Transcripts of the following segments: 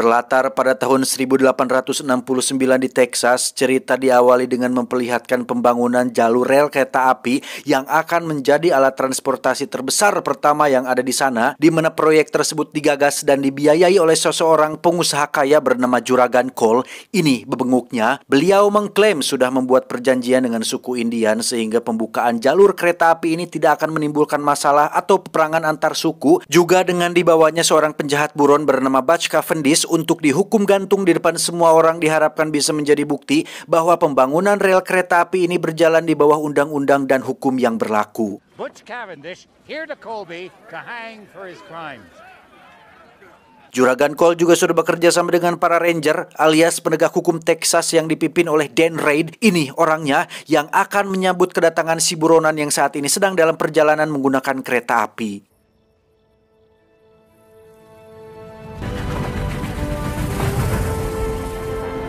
Berlatar pada tahun 1869 di Texas, cerita diawali dengan memperlihatkan pembangunan jalur rel kereta api yang akan menjadi alat transportasi terbesar pertama yang ada di sana, di mana proyek tersebut digagas dan dibiayai oleh seseorang pengusaha kaya bernama Juragan Cole. Ini bebenguknya, beliau mengklaim sudah membuat perjanjian dengan suku Indian sehingga pembukaan jalur kereta api ini tidak akan menimbulkan masalah atau peperangan antar suku. Juga dengan dibawanya seorang penjahat buron bernama Butch Cavendish untuk dihukum gantung di depan semua orang, diharapkan bisa menjadi bukti bahwa pembangunan rel kereta api ini berjalan di bawah undang-undang dan hukum yang berlaku. Butch Cavendish here to Colby to hang for his crimes. Juragan Cole juga sudah bekerja sama dengan para ranger alias penegak hukum Texas yang dipimpin oleh Dan Reid. Ini orangnya yang akan menyambut kedatangan si buronan yang saat ini sedang dalam perjalanan menggunakan kereta api.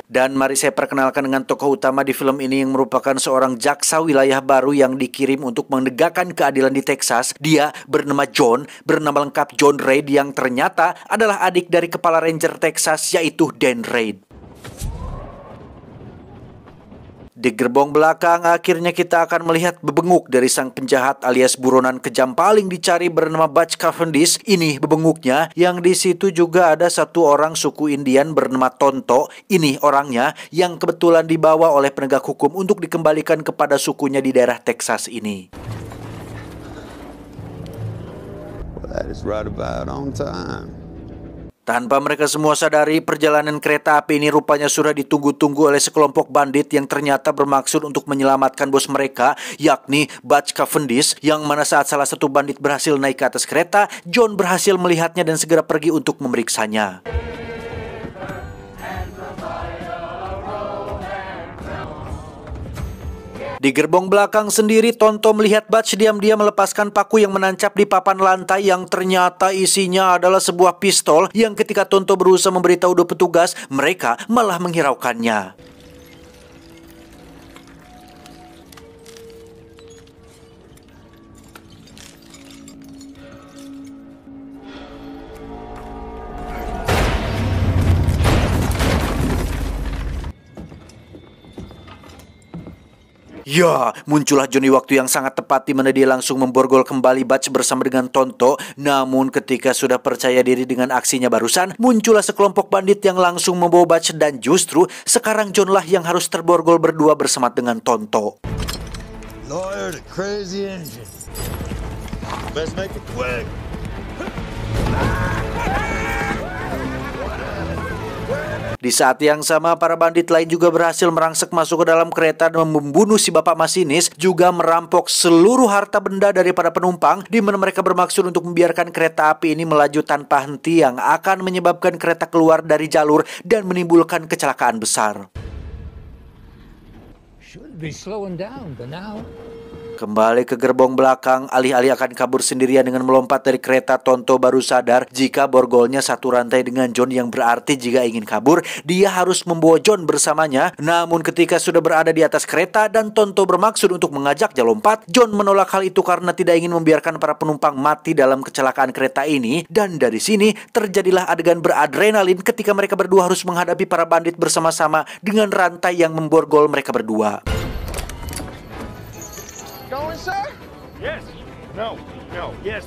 Dan mari saya perkenalkan dengan tokoh utama di film ini yang merupakan seorang jaksa wilayah baru yang dikirim untuk menegakkan keadilan di Texas. Dia bernama John, bernama lengkap John Reid, yang ternyata adalah adik dari kepala ranger Texas yaitu Dan Reid. Di gerbong belakang akhirnya kita akan melihat bebenguk dari sang penjahat alias buronan kejam paling dicari bernama Butch Cavendish. Ini bebenguknya, yang di situ juga ada satu orang suku Indian bernama Tonto. Ini orangnya yang kebetulan dibawa oleh penegak hukum untuk dikembalikan kepada sukunya di daerah Texas ini. Well, that is right about on time. Tanpa mereka semua sadari, perjalanan kereta api ini rupanya sudah ditunggu-tunggu oleh sekelompok bandit yang ternyata bermaksud untuk menyelamatkan bos mereka, yakni Butch Cavendish, yang mana saat salah satu bandit berhasil naik ke atas kereta, John berhasil melihatnya dan segera pergi untuk memeriksanya. Di gerbong belakang sendiri, Tonto melihat Butch diam-diam melepaskan paku yang menancap di papan lantai yang ternyata isinya adalah sebuah pistol yang ketika Tonto berusaha memberitahu dua petugas, mereka malah menghiraukannya. Ya, muncullah Johnny waktu yang sangat tepat di mana dia langsung memborgol kembali Butch bersama dengan Tonto. Namun ketika sudah percaya diri dengan aksinya barusan, muncullah sekelompok bandit yang langsung membawa Butch dan justru sekarang John lah yang harus terborgol berdua bersama dengan Tonto. Lawyer to crazy engine. Best make it quick. Di saat yang sama, para bandit lain juga berhasil merangsek masuk ke dalam kereta dan membunuh si bapak masinis, juga merampok seluruh harta benda daripada penumpang, di mana mereka bermaksud untuk membiarkan kereta api ini melaju tanpa henti yang akan menyebabkan kereta keluar dari jalur dan menimbulkan kecelakaan besar. Should be slowing down, but now. Kembali ke gerbong belakang, alih-alih akan kabur sendirian dengan melompat dari kereta, Tonto baru sadar jika borgolnya satu rantai dengan John, yang berarti jika ingin kabur, dia harus membawa John bersamanya. Namun ketika sudah berada di atas kereta dan Tonto bermaksud untuk mengajaknya lompat, John menolak hal itu karena tidak ingin membiarkan para penumpang mati dalam kecelakaan kereta ini. Dan dari sini terjadilah adegan beradrenalin ketika mereka berdua harus menghadapi para bandit bersama-sama dengan rantai yang memborgol mereka berdua. Going, sir? Yes. No. No. Yes.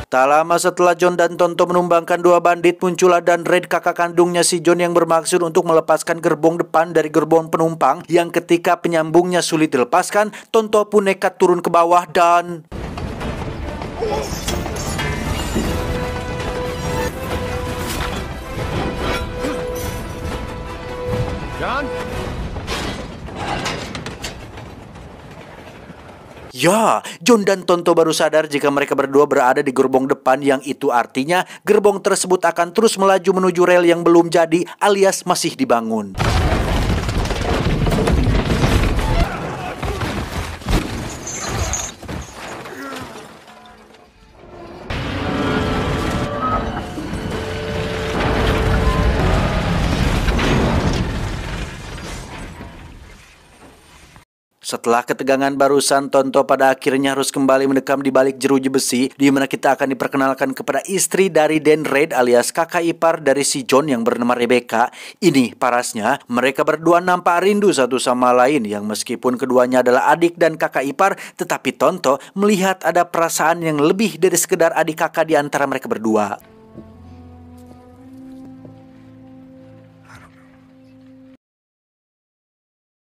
Tak lama setelah John dan Tonto menumbangkan dua bandit, muncullah Dan Reid, kakak kandungnya si John, yang bermaksud untuk melepaskan gerbong depan dari gerbong penumpang, yang ketika penyambungnya sulit dilepaskan, Tonto pun nekat turun ke bawah dan... John? Ya, John dan Tonto baru sadar jika mereka berdua berada di gerbong depan, yang itu artinya gerbong tersebut akan terus melaju menuju rel yang belum jadi alias masih dibangun. Setelah ketegangan barusan, Tonto pada akhirnya harus kembali mendekam di balik jeruji besi, di mana kita akan diperkenalkan kepada istri dari Dan Reid alias kakak ipar dari si John yang bernama Rebecca. Ini parasnya, mereka berdua nampak rindu satu sama lain yang meskipun keduanya adalah adik dan kakak ipar, tetapi Tonto melihat ada perasaan yang lebih dari sekedar adik kakak di antara mereka berdua.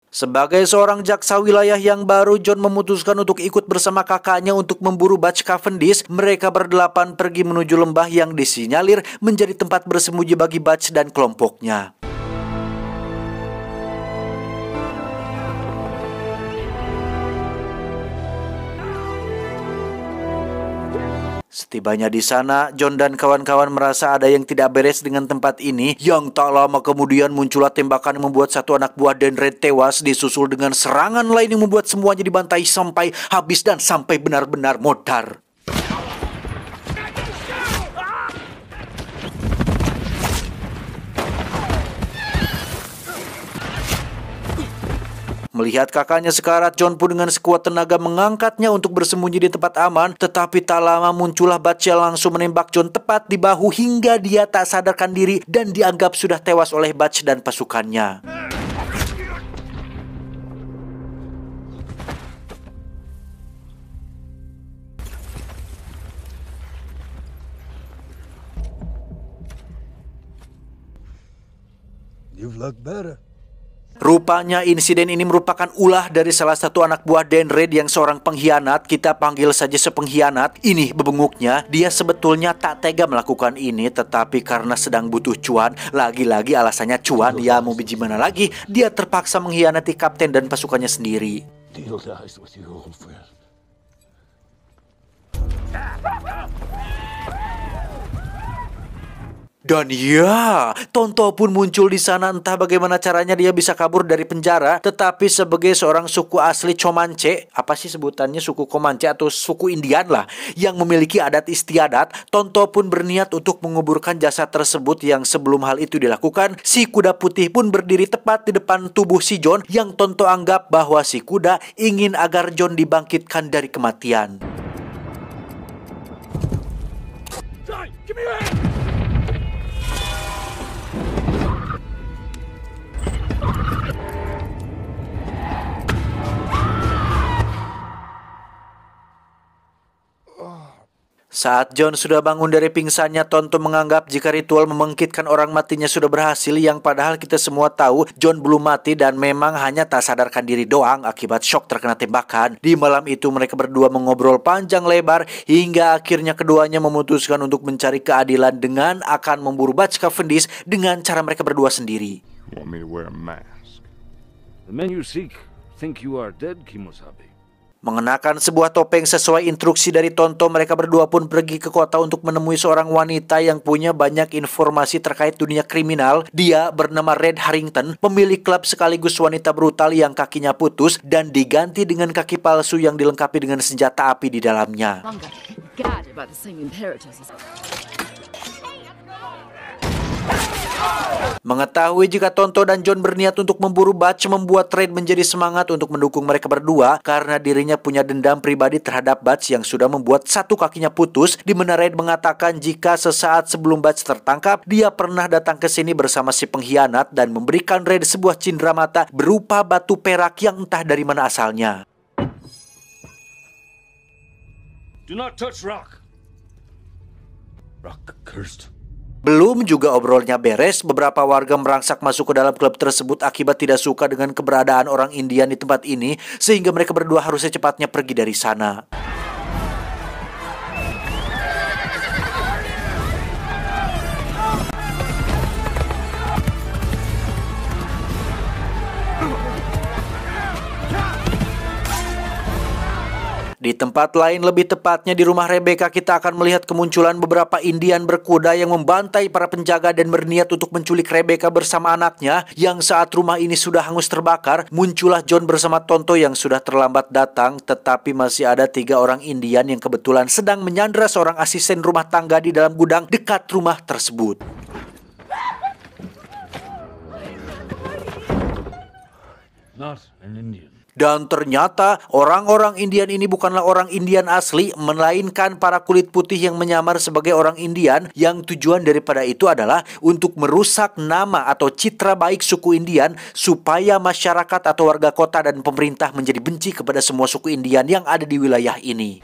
Sebagai seorang jaksa wilayah yang baru, John memutuskan untuk ikut bersama kakaknya untuk memburu Butch Cavendish. Mereka berdelapan pergi menuju lembah yang disinyalir menjadi tempat bersembunyi bagi Butch dan kelompoknya. Setibanya di sana, John dan kawan-kawan merasa ada yang tidak beres dengan tempat ini. Yang tak lama kemudian muncullah tembakan yang membuat satu anak buah Dan Reid tewas, disusul dengan serangan lain yang membuat semuanya dibantai sampai habis dan sampai benar-benar modar. Melihat kakaknya sekarat, John pun dengan sekuat tenaga mengangkatnya untuk bersembunyi di tempat aman. Tetapi tak lama muncullah Butch yang langsung menembak John tepat di bahu hingga dia tak sadarkan diri dan dianggap sudah tewas oleh Butch dan pasukannya. You've looked better. Rupanya insiden ini merupakan ulah dari salah satu anak buah Dan Reid yang seorang pengkhianat. Kita panggil saja sepengkhianat. Ini bebenguknya, dia sebetulnya tak tega melakukan ini, tetapi karena sedang butuh cuan, lagi-lagi alasannya cuan, ya mau biji mana lagi, dia terpaksa mengkhianati kapten dan pasukannya sendiri. Deal dies with you, old friend. Dan ya, Tonto pun muncul di sana. Entah bagaimana caranya dia bisa kabur dari penjara. Tetapi sebagai seorang suku asli Comanche, apa sih sebutannya, suku Comanche atau suku Indian lah, yang memiliki adat istiadat, Tonto pun berniat untuk menguburkan jasad tersebut. Yang sebelum hal itu dilakukan, si kuda putih pun berdiri tepat di depan tubuh si John, yang Tonto anggap bahwa si kuda ingin agar John dibangkitkan dari kematian. John, give me your hand! Saat John sudah bangun dari pingsannya, Tonto menganggap jika ritual membangkitkan orang matinya sudah berhasil, yang padahal kita semua tahu John belum mati dan memang hanya tak sadarkan diri doang akibat shock terkena tembakan. Di malam itu mereka berdua mengobrol panjang lebar hingga akhirnya keduanya memutuskan untuk mencari keadilan dengan akan memburu Butch Cavendish dengan cara mereka berdua sendiri. You want me to wear a mask? The men you seek think you are dead, Kimosabe. Mengenakan sebuah topeng sesuai instruksi dari Tonto, mereka berdua pun pergi ke kota untuk menemui seorang wanita yang punya banyak informasi terkait dunia kriminal. Dia bernama Red Harrington, pemilik klub sekaligus wanita brutal yang kakinya putus dan diganti dengan kaki palsu yang dilengkapi dengan senjata api di dalamnya. Mengetahui jika Tonto dan John berniat untuk memburu Butch membuat Red menjadi semangat untuk mendukung mereka berdua karena dirinya punya dendam pribadi terhadap Butch yang sudah membuat satu kakinya putus, di mana Red mengatakan jika sesaat sebelum Butch tertangkap, dia pernah datang ke sini bersama si pengkhianat dan memberikan Red sebuah cindera mata berupa batu perak yang entah dari mana asalnya. Do not touch rock. Rock accursed. Belum juga obrolnya beres, beberapa warga merangsak masuk ke dalam klub tersebut akibat tidak suka dengan keberadaan orang Indian di tempat ini, sehingga mereka berdua harus secepatnya pergi dari sana. Di tempat lain, lebih tepatnya di rumah Rebecca, kita akan melihat kemunculan beberapa Indian berkuda yang membantai para penjaga dan berniat untuk menculik Rebecca bersama anaknya. Yang saat rumah ini sudah hangus terbakar, muncullah John bersama Tonto yang sudah terlambat datang. Tetapi masih ada 3 orang Indian yang kebetulan sedang menyandra seorang asisten rumah tangga di dalam gudang dekat rumah tersebut. Not an Indian. Dan ternyata orang-orang Indian ini bukanlah orang Indian asli, melainkan para kulit putih yang menyamar sebagai orang Indian, yang tujuan daripada itu adalah untuk merusak nama atau citra baik suku Indian supaya masyarakat atau warga kota dan pemerintah menjadi benci kepada semua suku Indian yang ada di wilayah ini.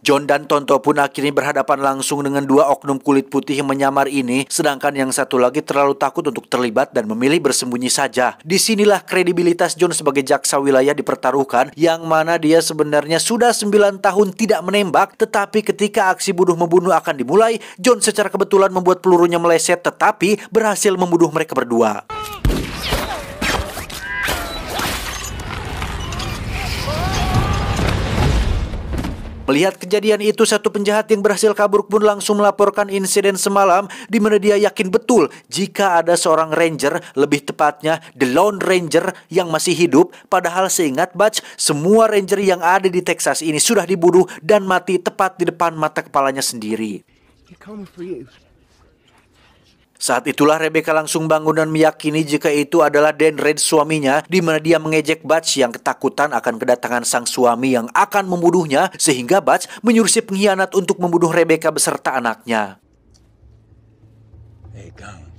John dan Tonto pun akhirnya berhadapan langsung dengan dua oknum kulit putih yang menyamar ini, sedangkan yang satu lagi terlalu takut untuk terlibat dan memilih bersembunyi saja. Disinilah kredibilitas John sebagai jaksa wilayah dipertaruhkan, yang mana dia sebenarnya sudah 9 tahun tidak menembak, tetapi ketika aksi bunuh-membunuh akan dimulai, John secara kebetulan membuat pelurunya meleset tetapi berhasil membunuh mereka berdua. Melihat kejadian itu, satu penjahat yang berhasil kabur pun langsung melaporkan insiden semalam, di mana dia yakin betul jika ada seorang ranger, lebih tepatnya The Lone Ranger, yang masih hidup. Padahal seingat Butch, semua ranger yang ada di Texas ini sudah dibunuh dan mati tepat di depan mata kepalanya sendiri. Saat itulah Rebecca langsung bangun dan meyakini jika itu adalah Dan Red, suaminya, di mana dia mengejek Butch yang ketakutan akan kedatangan sang suami yang akan membunuhnya, sehingga Butch menyuruh si pengkhianat untuk membunuh Rebecca beserta anaknya. Hey, come.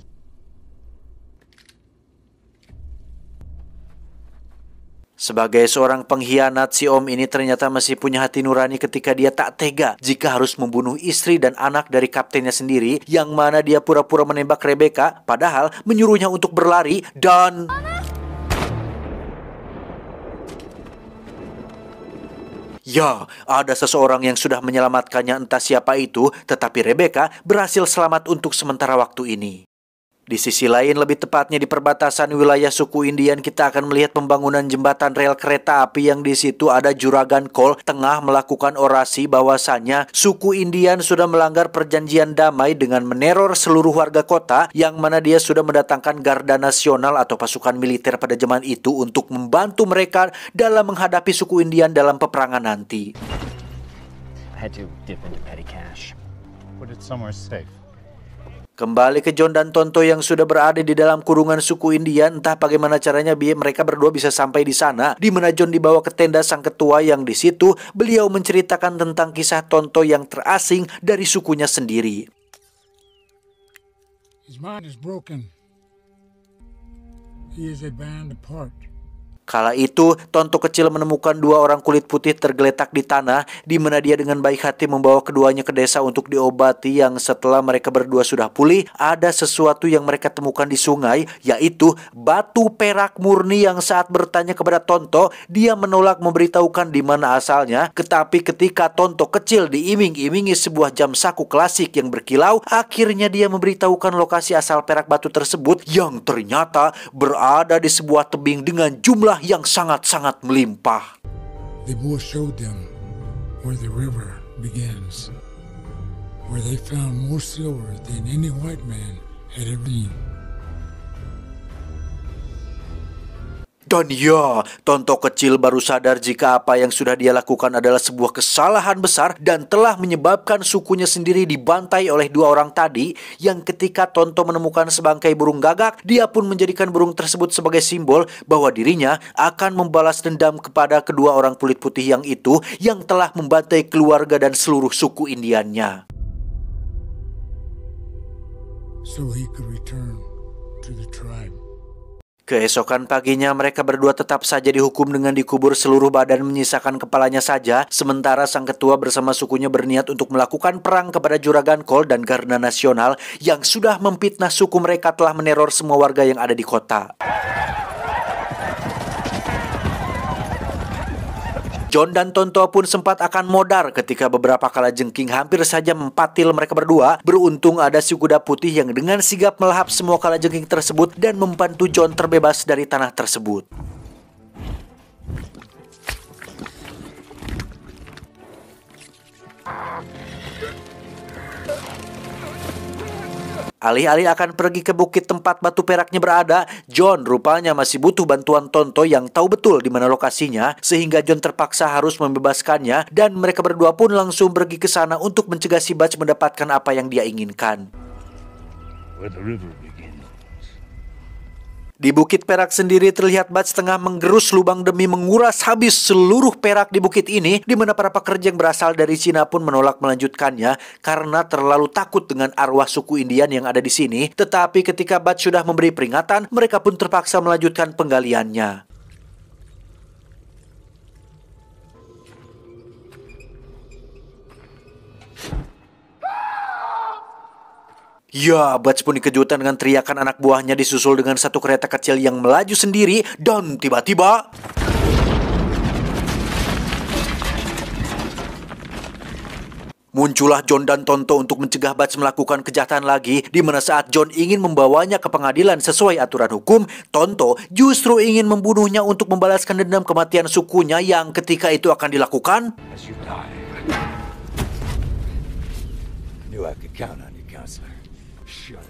Sebagai seorang pengkhianat, si om ini ternyata masih punya hati nurani ketika dia tak tega jika harus membunuh istri dan anak dari kaptennya sendiri, yang mana dia pura-pura menembak Rebecca, padahal menyuruhnya untuk berlari dan... Ya, ada seseorang yang sudah menyelamatkannya, entah siapa itu, tetapi Rebecca berhasil selamat untuk sementara waktu ini. Di sisi lain, lebih tepatnya di perbatasan wilayah suku Indian, kita akan melihat pembangunan jembatan rel kereta api yang di situ ada Juragan Cole tengah melakukan orasi bahwasannya suku Indian sudah melanggar perjanjian damai dengan meneror seluruh warga kota, yang mana dia sudah mendatangkan Garda Nasional atau pasukan militer pada zaman itu untuk membantu mereka dalam menghadapi suku Indian dalam peperangan nanti. I had to dip into petty cash. Put it somewhere safe. Kembali ke John dan Tonto yang sudah berada di dalam kurungan suku Indian, entah bagaimana caranya mereka berdua bisa sampai di sana, di mana John dibawa ke tenda sang ketua, yang di situ beliau menceritakan tentang kisah Tonto yang terasing dari sukunya sendiri. His mind is broken. He is a band apart. Kala itu, Tonto kecil menemukan dua orang kulit putih tergeletak di tanah, di mana dia dengan baik hati membawa keduanya ke desa untuk diobati, yang setelah mereka berdua sudah pulih, ada sesuatu yang mereka temukan di sungai, yaitu batu perak murni, yang saat bertanya kepada Tonto, dia menolak memberitahukan di mana asalnya. Tetapi ketika Tonto kecil diiming-imingi sebuah jam saku klasik yang berkilau, akhirnya dia memberitahukan lokasi asal perak batu tersebut, yang ternyata berada di sebuah tebing dengan jumlah yang sangat-sangat melimpah. The boy showed them where the river begins, where they found more silver than any white man had ever seen. Dan ya, Tonto kecil baru sadar jika apa yang sudah dia lakukan adalah sebuah kesalahan besar dan telah menyebabkan sukunya sendiri dibantai oleh dua orang tadi, yang ketika Tonto menemukan sebangkai burung gagak, dia pun menjadikan burung tersebut sebagai simbol bahwa dirinya akan membalas dendam kepada kedua orang kulit putih yang itu, yang telah membantai keluarga dan seluruh suku Indiannya. So he could return to the tribe. Keesokan paginya mereka berdua tetap saja dihukum dengan dikubur seluruh badan menyisakan kepalanya saja, sementara sang ketua bersama sukunya berniat untuk melakukan perang kepada Juragan Cole dan Garda Nasional yang sudah memfitnah suku mereka telah meneror semua warga yang ada di kota. John dan Tonto pun sempat akan modar ketika beberapa kalajengking hampir saja mempatil mereka berdua. Beruntung ada si kuda putih yang dengan sigap melahap semua kalajengking tersebut dan membantu John terbebas dari tanah tersebut. Alih-alih akan pergi ke bukit tempat batu peraknya berada, John rupanya masih butuh bantuan Tonto yang tahu betul di mana lokasinya, sehingga John terpaksa harus membebaskannya dan mereka berdua pun langsung pergi ke sana untuk mencegah si Butch mendapatkan apa yang dia inginkan. Where the river begins. Di Bukit Perak sendiri terlihat Butch tengah menggerus lubang demi menguras habis seluruh perak di bukit ini, di mana para pekerja yang berasal dari Cina pun menolak melanjutkannya karena terlalu takut dengan arwah suku Indian yang ada di sini. Tetapi ketika Butch sudah memberi peringatan, mereka pun terpaksa melanjutkan penggaliannya. Ya, Butch pun dikejutkan dengan teriakan anak buahnya disusul dengan satu kereta kecil yang melaju sendiri dan tiba-tiba muncullah John dan Tonto untuk mencegah Butch melakukan kejahatan lagi, di mana saat John ingin membawanya ke pengadilan sesuai aturan hukum, Tonto justru ingin membunuhnya untuk membalaskan dendam kematian sukunya yang ketika itu akan dilakukan. As you die. I knew I could count on you, counselor. Shut up.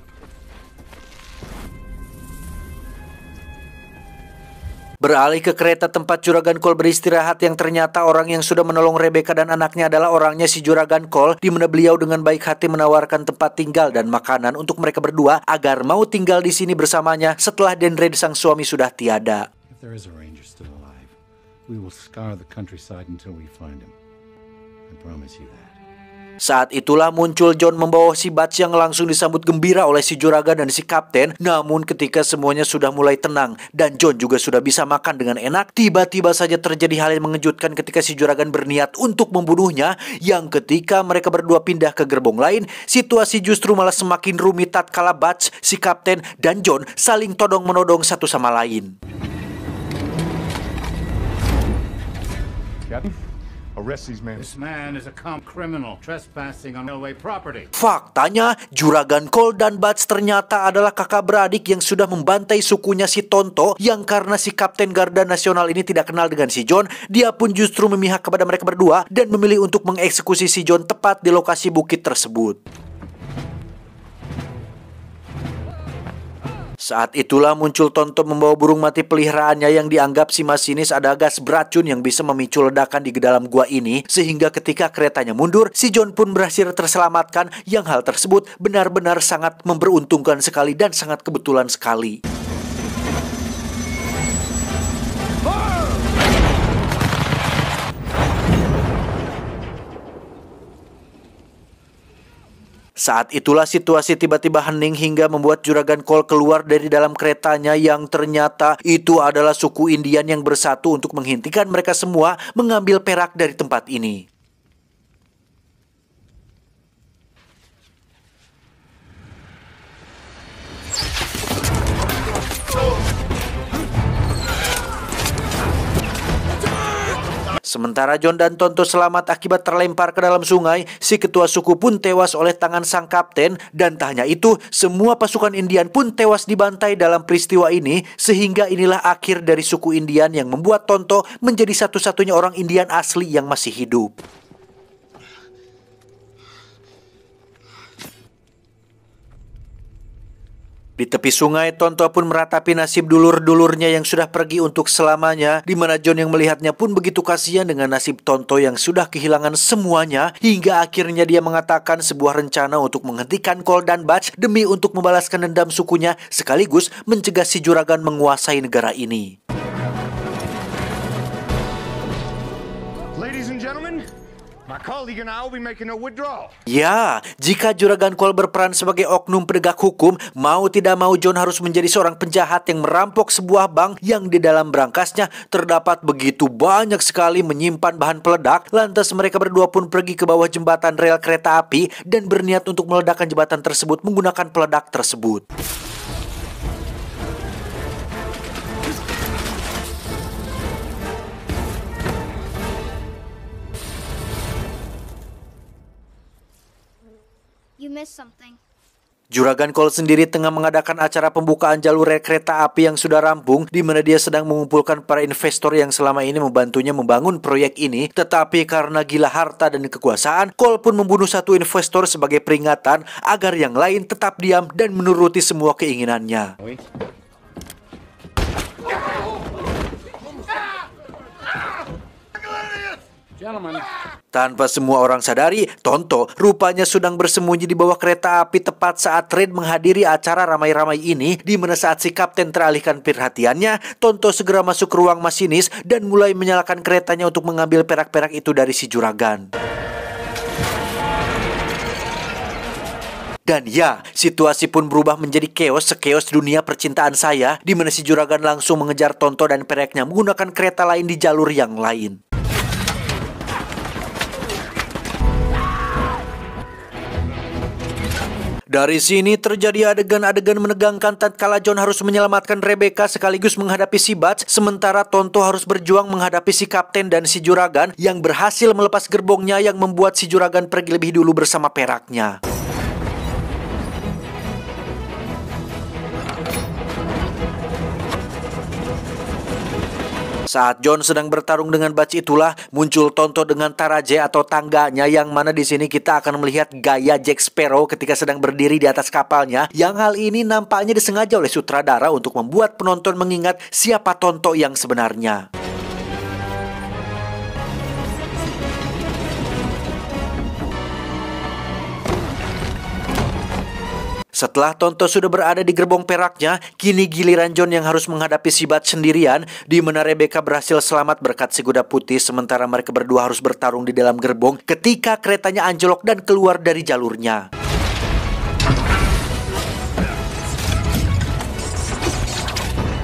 Beralih ke kereta tempat Juragan Cole beristirahat, yang ternyata orang yang sudah menolong Rebecca dan anaknya adalah orangnya si Juragan Cole, di mana beliau dengan baik hati menawarkan tempat tinggal dan makanan untuk mereka berdua agar mau tinggal di sini bersamanya setelah Dendred sang suami sudah tiada. If there is a ranger still alive, we will scour the countryside until we find him. I promise you that. Saat itulah muncul John membawa si Butch yang langsung disambut gembira oleh si Juragan dan si Kapten. Namun ketika semuanya sudah mulai tenang dan John juga sudah bisa makan dengan enak, tiba-tiba saja terjadi hal yang mengejutkan ketika si Juragan berniat untuk membunuhnya, yang ketika mereka berdua pindah ke gerbong lain, situasi justru malah semakin rumit tatkala Butch, si Kapten, dan John saling todong-menodong satu sama lain. Captain, arrest these men. This man is a criminal trespassing on railway property. Faktanya, Juragan Cole dan Butch ternyata adalah kakak beradik yang sudah membantai sukunya si Tonto, yang karena si Kapten Garda Nasional ini tidak kenal dengan si John, dia pun justru memihak kepada mereka berdua dan memilih untuk mengeksekusi si John tepat di lokasi bukit tersebut. Saat itulah muncul Tonto membawa burung mati peliharaannya yang dianggap si masinis ada gas beracun yang bisa memicu ledakan di dalam gua ini, sehingga ketika keretanya mundur, si John pun berhasil terselamatkan, yang hal tersebut benar-benar sangat memberuntungkan sekali dan sangat kebetulan sekali. Saat itulah situasi tiba-tiba hening hingga membuat Juragan Cole keluar dari dalam keretanya, yang ternyata itu adalah suku Indian yang bersatu untuk menghentikan mereka semua mengambil perak dari tempat ini. Sementara John dan Tonto selamat akibat terlempar ke dalam sungai, si ketua suku pun tewas oleh tangan sang kapten, dan tak hanya itu, semua pasukan Indian pun tewas dibantai dalam peristiwa ini, sehingga inilah akhir dari suku Indian yang membuat Tonto menjadi satu-satunya orang Indian asli yang masih hidup. Di tepi sungai, Tonto pun meratapi nasib dulur-dulurnya yang sudah pergi untuk selamanya, di mana John yang melihatnya pun begitu kasihan dengan nasib Tonto yang sudah kehilangan semuanya, hingga akhirnya dia mengatakan sebuah rencana untuk menghentikan Cole dan Butch demi untuk membalaskan dendam sukunya, sekaligus mencegah si Juragan menguasai negara ini. Ladies and gentlemen, my colleague and I will be making a withdrawal. Ya, jika Juragan Cole berperan sebagai oknum penegak hukum, mau tidak mau John harus menjadi seorang penjahat yang merampok sebuah bank yang di dalam berangkasnya terdapat begitu banyak sekali menyimpan bahan peledak. Lantas mereka berdua pun pergi ke bawah jembatan rel kereta api dan berniat untuk meledakkan jembatan tersebut menggunakan peledak tersebut. You missed something. Juragan Cole sendiri tengah mengadakan acara pembukaan jalur rel kereta api yang sudah rampung, di mana dia sedang mengumpulkan para investor yang selama ini membantunya membangun proyek ini. Tetapi karena gila harta dan kekuasaan, Cole pun membunuh satu investor sebagai peringatan agar yang lain tetap diam dan menuruti semua keinginannya. Gentlemen. Tanpa semua orang sadari, Tonto rupanya sedang bersembunyi di bawah kereta api tepat saat Red menghadiri acara ramai-ramai ini, di mana saat si kapten teralihkan perhatiannya, Tonto segera masuk ke ruang masinis dan mulai menyalakan keretanya untuk mengambil perak-perak itu dari si juragan. Dan ya, situasi pun berubah menjadi keos sekeos dunia percintaan saya, di mana si juragan langsung mengejar Tonto dan peraknya menggunakan kereta lain di jalur yang lain. Dari sini terjadi adegan-adegan menegangkan tatkala John harus menyelamatkan Rebecca sekaligus menghadapi si Butch, sementara Tonto harus berjuang menghadapi si kapten dan si juragan yang berhasil melepas gerbongnya yang membuat si juragan pergi lebih dulu bersama peraknya. Saat John sedang bertarung dengan Butch itulah muncul Tonto dengan Taraje atau tangganya, yang mana di sini kita akan melihat gaya Jack Sparrow ketika sedang berdiri di atas kapalnya, yang hal ini nampaknya disengaja oleh sutradara untuk membuat penonton mengingat siapa Tonto yang sebenarnya. Setelah Tonto sudah berada di gerbong peraknya, kini giliran John yang harus menghadapi si Butch sendirian, di mana Rebecca berhasil selamat berkat si kuda putih, sementara mereka berdua harus bertarung di dalam gerbong ketika keretanya anjlok dan keluar dari jalurnya.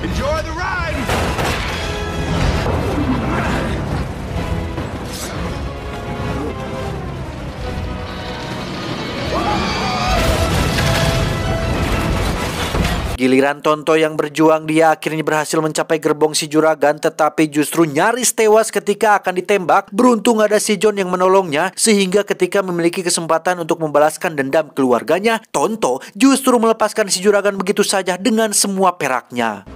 Enjoy the ride! Giliran Tonto yang berjuang, dia akhirnya berhasil mencapai gerbong si juragan, tetapi justru nyaris tewas ketika akan ditembak. Beruntung ada si John yang menolongnya, sehingga ketika memiliki kesempatan untuk membalaskan dendam keluarganya, Tonto justru melepaskan si juragan begitu saja dengan semua peraknya.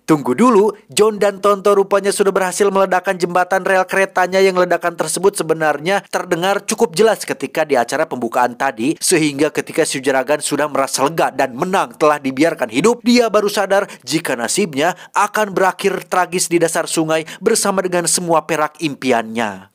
Tunggu dulu, John dan Tonto rupanya sudah berhasil meledakkan jembatan rel keretanya, yang ledakan tersebut sebenarnya terdengar cukup jelas ketika di acara pembukaan tadi, sehingga ketika si juragan sudah merasa lega dan menang telah dibiarkan hidup, dia baru sadar jika nasibnya akan berakhir tragis di dasar sungai bersama dengan semua perak impiannya.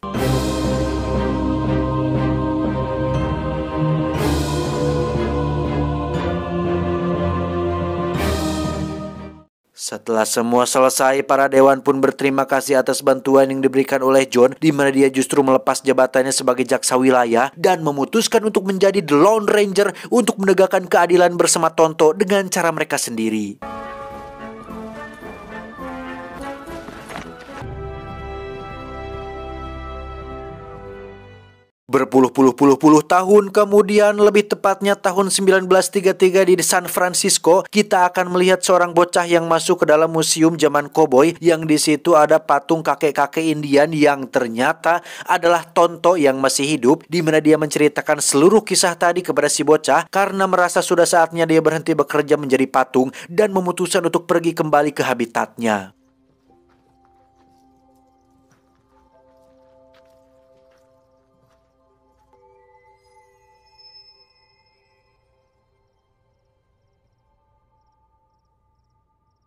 Setelah semua selesai, para dewan pun berterima kasih atas bantuan yang diberikan oleh John, di mana dia justru melepas jabatannya sebagai jaksa wilayah dan memutuskan untuk menjadi The Lone Ranger untuk menegakkan keadilan bersama Tonto dengan cara mereka sendiri. Berpuluh-puluh tahun kemudian, lebih tepatnya tahun 1933 di San Francisco, kita akan melihat seorang bocah yang masuk ke dalam museum zaman koboi, yang di situ ada patung kakek-kakek Indian yang ternyata adalah Tonto yang masih hidup, di mana dia menceritakan seluruh kisah tadi kepada si bocah karena merasa sudah saatnya dia berhenti bekerja menjadi patung dan memutuskan untuk pergi kembali ke habitatnya.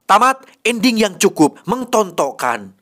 Tamat, ending yang cukup mentontokkan.